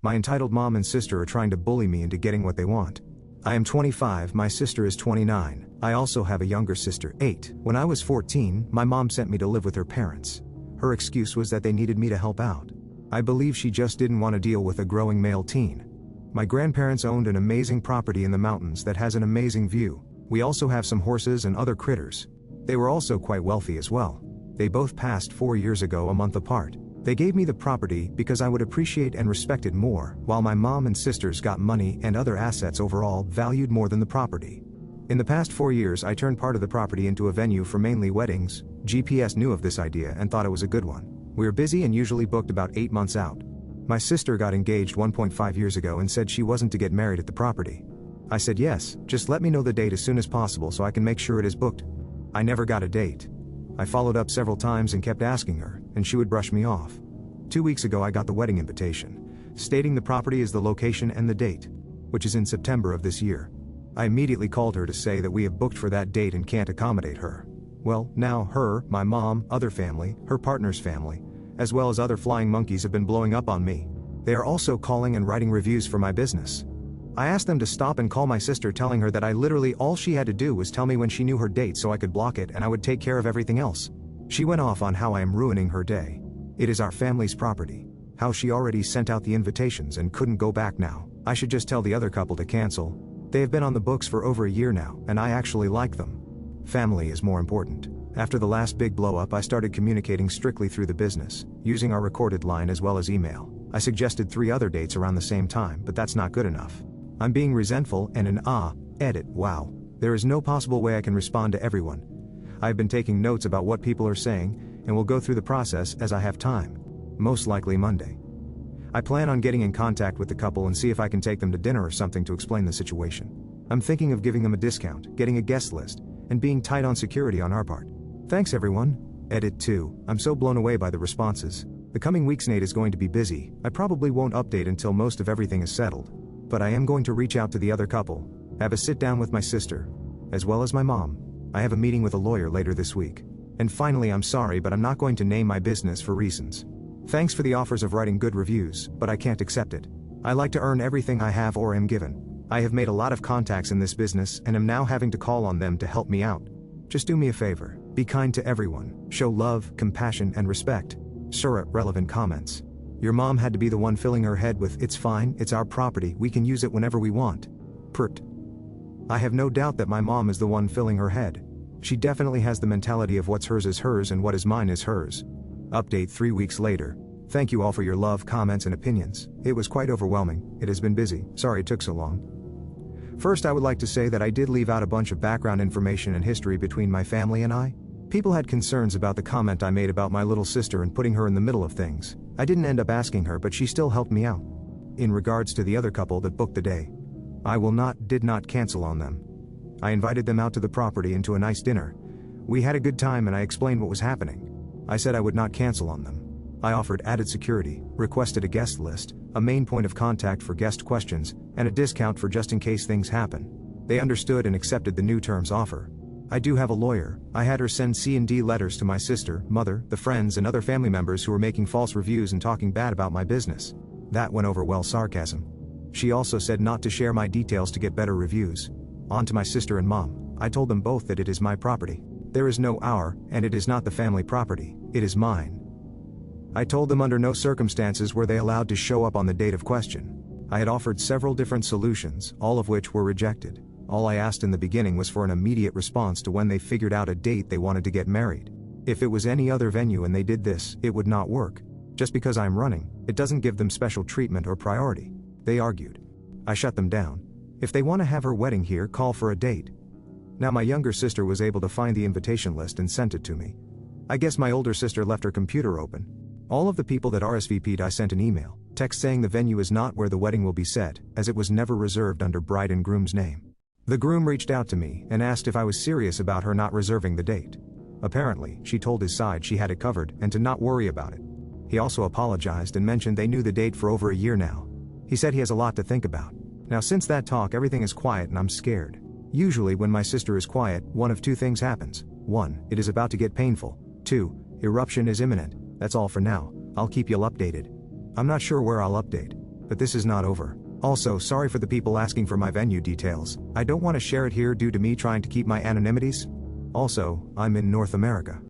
My entitled mom and sister are trying to bully me into getting what they want. I am 25, my sister is 29. I also have a younger sister, 8. When I was 14, my mom sent me to live with her parents. Her excuse was that they needed me to help out. I believe she just didn't want to deal with a growing male teen. My grandparents owned an amazing property in the mountains that has an amazing view. We also have some horses and other critters. They were also quite wealthy as well. They both passed 4 years ago, a month apart. They gave me the property because I would appreciate and respect it more, while my mom and sisters got money and other assets overall valued more than the property. In the past 4 years, I turned part of the property into a venue for mainly weddings. GPS knew of this idea and thought it was a good one. We are busy and usually booked about 8 months out. My sister got engaged 1.5 years ago and said she wasn't to get married at the property. I said yes, just let me know the date as soon as possible so I can make sure it is booked. I never got a date. I followed up several times and kept asking her, and she would brush me off. 2 weeks ago I got the wedding invitation, stating the property is the location and the date, which is in September of this year. I immediately called her to say that we have booked for that date and can't accommodate her. Well, now her, my mom, other family, her partner's family, as well as other flying monkeys have been blowing up on me. They are also calling and writing reviews for my business. I asked them to stop and call my sister, telling her that all she had to do was tell me when she knew her date so I could block it and I would take care of everything else. She went off on how I am ruining her day. It is our family's property. How she already sent out the invitations and couldn't go back now. I should just tell the other couple to cancel. They have been on the books for over a year now, and I actually like them. Family is more important. After the last big blow up, I started communicating strictly through the business, using our recorded line as well as email. I suggested 3 other dates around the same time, but that's not good enough. I'm being resentful and edit, wow. There is no possible way I can respond to everyone. I've been taking notes about what people are saying, and will go through the process as I have time. Most likely Monday. I plan on getting in contact with the couple and see if I can take them to dinner or something to explain the situation. I'm thinking of giving them a discount, getting a guest list, and being tight on security on our part. Thanks everyone. Edit 2. I'm so blown away by the responses. The coming weeks Nate is going to be busy. I probably won't update until most of everything is settled. But I am going to reach out to the other couple, have a sit down with my sister, as well as my mom. I have a meeting with a lawyer later this week. And finally, I'm sorry, but I'm not going to name my business for reasons. Thanks for the offers of writing good reviews, but I can't accept it. I like to earn everything I have or am given. I have made a lot of contacts in this business and am now having to call on them to help me out. Just do me a favor, be kind to everyone, show love, compassion, and respect. Sure, relevant comments. Your mom had to be the one filling her head with, it's fine, it's our property, we can use it whenever we want. Pert. I have no doubt that my mom is the one filling her head. She definitely has the mentality of what's hers is hers and what is mine is hers. Update 3 weeks later. Thank you all for your love, comments, and opinions. It was quite overwhelming. It has been busy. Sorry it took so long. First, I would like to say that I did leave out a bunch of background information and history between my family and I. People had concerns about the comment I made about my little sister and putting her in the middle of things. I didn't end up asking her, but she still helped me out. In regards to the other couple that booked the day, I did not cancel on them. I invited them out to the property and to a nice dinner. We had a good time and I explained what was happening. I said I would not cancel on them. I offered added security, requested a guest list, a main point of contact for guest questions, and a discount for just in case things happen. They understood and accepted the new terms offer. I do have a lawyer. I had her send C&D letters to my sister, mother, the friends and other family members who were making false reviews and talking bad about my business. That went over well. Sarcasm. She also said not to share my details to get better reviews. On to my sister and mom. I told them both that it is my property. There is no our, and it is not the family property, it is mine. I told them under no circumstances were they allowed to show up on the date of question. I had offered several different solutions, all of which were rejected. All I asked in the beginning was for an immediate response to when they figured out a date they wanted to get married. If it was any other venue and they did this, it would not work. Just because I'm running, it doesn't give them special treatment or priority. They argued. I shut them down. If they want to have her wedding here, call for a date. Now my younger sister was able to find the invitation list and sent it to me. I guess my older sister left her computer open. All of the people that RSVP'd, I sent an email, text saying the venue is not where the wedding will be set, as it was never reserved under bride and groom's name. The groom reached out to me and asked if I was serious about her not reserving the date. Apparently, she told his side she had it covered and to not worry about it. He also apologized and mentioned they knew the date for over a year now. He said he has a lot to think about. Now since that talk, everything is quiet and I'm scared. Usually when my sister is quiet, one of two things happens. 1, it is about to get painful. 2, eruption is imminent. That's all for now. I'll keep you updated. I'm not sure where I'll update. but this is not over. Also, sorry for the people asking for my venue details. I don't want to share it here due to me trying to keep my anonymities. Also, I'm in North America.